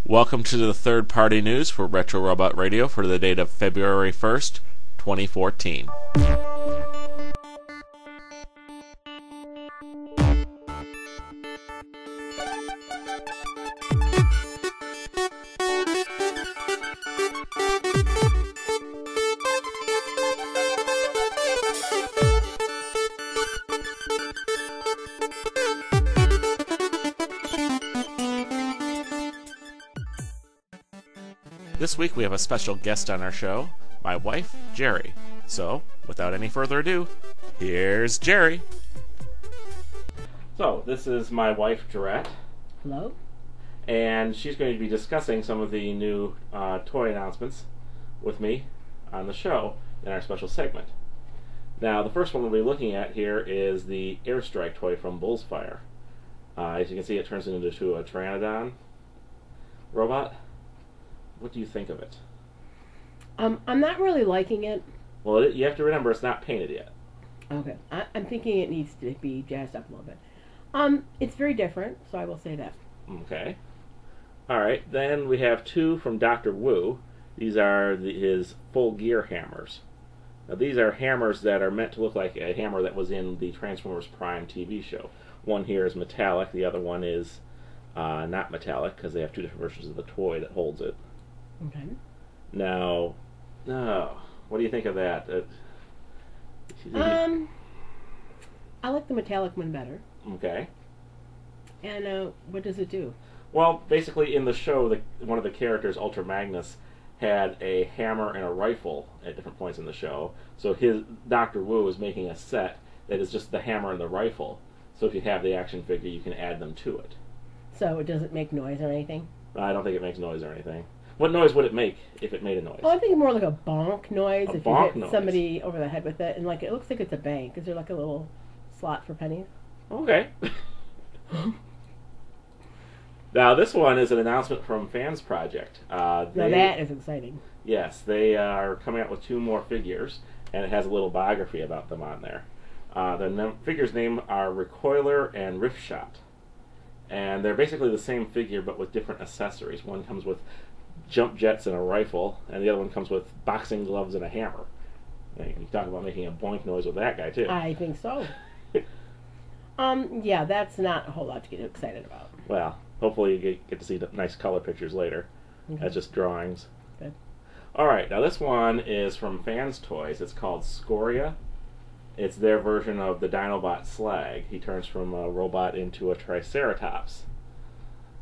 Welcome to the third-party news for Retro Robot Radio for the date of February 1st, 2014. This week we have a special guest on our show, my wife, Geri. So, without any further ado, here's Geri. So, this is my wife, Geri. Hello. And she's going to be discussing some of the new toy announcements with me on the show in our special segment. Now, the first one we'll be looking at here is the Airstrike toy from Bullstrike. As you can see, it turns into a Pteranodon robot. What do you think of it? I'm not really liking it. Well, you have to remember it's not painted yet. Okay. I'm thinking it needs to be jazzed up a little bit. It's very different, so I will say that. Okay. Alright, then we have two from Dr. Wu. These are his full gear hammers. Now, these are hammers that are meant to look like a hammer that was in the Transformers Prime TV show. One here is metallic, the other one is not metallic, because they have two different versions of the toy that holds it. Okay. Now, what do you think of that? I like the metallic one better. Okay. And what does it do? Well, basically in the show, one of the characters, Ultra Magnus, had a hammer and a rifle at different points in the show. So Dr. Wu is making a set that is just the hammer and the rifle. So if you have the action figure, you can add them to it. So it doesn't make noise or anything? I don't think it makes noise or anything. What noise would it make if it made a noise? Oh, I'm thinking more like a bonk noise. A if bonk you hit noise. somebody over the head with it, and like it looks like it's a bank. Is there like a little slot for pennies? Okay. Now this one is an announcement from FansProject. Now that is exciting. Yes, they are coming out with two more figures, and it has a little biography about them on there. The figures' names are Recoiler and Riftshot. And they're basically the same figure, but with different accessories. One comes with jump jets and a rifle, and the other one comes with boxing gloves and a hammer. You talk about making a boink noise with that guy, too. I think so. Yeah, that's not a whole lot to get excited about. Well, hopefully you get to see the nice color pictures later. Okay. That's just drawings. Good. Alright, now this one is from FansToys. It's called Scoria. It's their version of the Dinobot Slag. He turns from a robot into a Triceratops.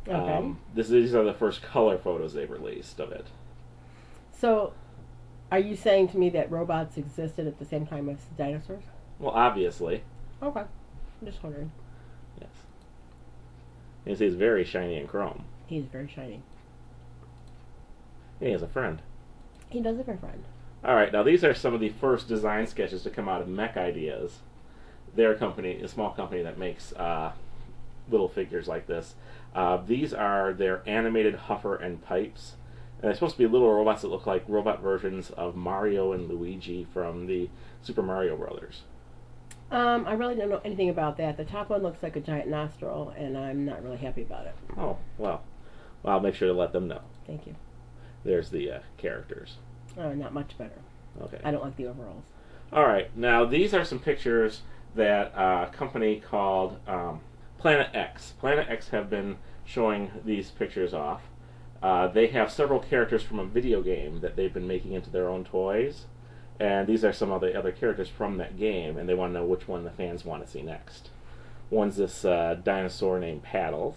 Okay. These are the first color photos they've released of it. So, are you saying to me that robots existed at the same time as dinosaurs? Well, obviously. Okay. I'm just wondering. Yes. You can see it's very shiny and chrome. He's very shiny. He has a friend. He does have a friend. Alright, now these are some of the first design sketches to come out of Mech IDeas. They're a small company that makes little figures like this. These are their animated Huffer and Pipes. And they're supposed to be little robots that look like robot versions of Mario and Luigi from the Super Mario Brothers. I really don't know anything about that. The top one looks like a giant nostril, and I'm not really happy about it. Oh, well I'll make sure to let them know. Thank you. There's the characters. Not much better. Okay. I don't like the overalls. Alright, now these are some pictures that a company called Planet X. Planet X have been showing these pictures off. They have several characters from a video game that they've been making into their own toys. And these are some of the other characters from that game, and they want to know which one the fans want to see next. One's this dinosaur named Paddles.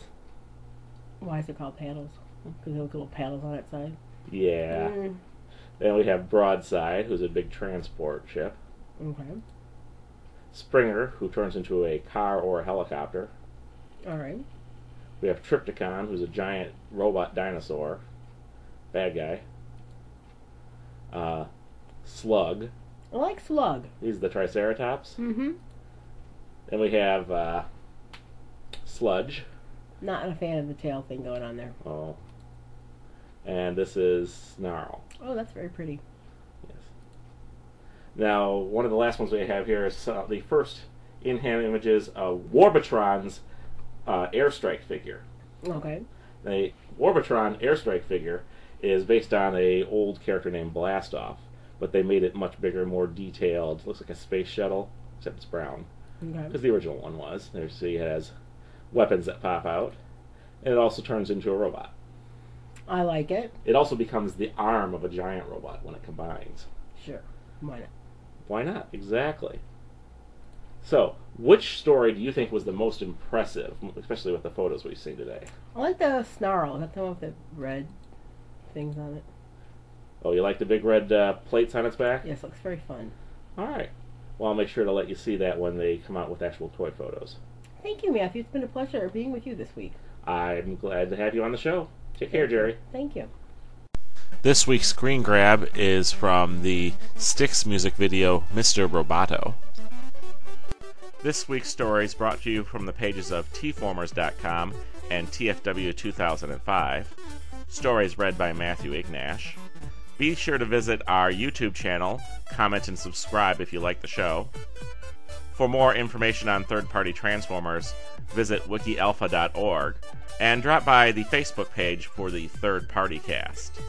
Why is it called Paddles? Because there look little paddles on its side? Yeah. Then we have Broadside, who's a big transport ship. Okay. Springer, who turns into a car or a helicopter. Alright. We have Tripticon, who's a giant robot dinosaur. Bad guy. Slug. I like Slug. He's the Triceratops. Mm-hmm. Then we have Sludge. Not a fan of the tail thing going on there. Oh. And this is Snarl. Oh, that's very pretty. Yes. Now, one of the last ones we have here is the first in-hand images of Warbotron's Airstrike figure. Okay. Warbotron Airstrike figure is based on a old character named Blastoff, but they made it much bigger, more detailed. Looks like a space shuttle, except it's brown. Okay. Because the original one was. There, see, it has weapons that pop out, and it also turns into a robot. I like it. It also becomes the arm of a giant robot when it combines. Sure. Why not? Why not? Exactly. So, which story do you think was the most impressive, especially with the photos we've seen today? I like the snarl. That's the one with the red things on it. Oh, you like the big red plates on its back? Yes, looks very fun. All right. Well, I'll make sure to let you see that when they come out with actual toy photos. Thank you, Matthew. It's been a pleasure being with you this week. I'm glad to have you on the show. Take care, Geri. Thank you. This week's screen grab is from the Styx music video, Mr. Roboto. This week's story is brought to you from the pages of tformers.com and TFW 2005. Stories read by Matthew Ignash. Be sure to visit our YouTube channel, comment and subscribe if you like the show. For more information on third-party Transformers, visit wikialpha.org and drop by the Facebook page for the Third Party Cast.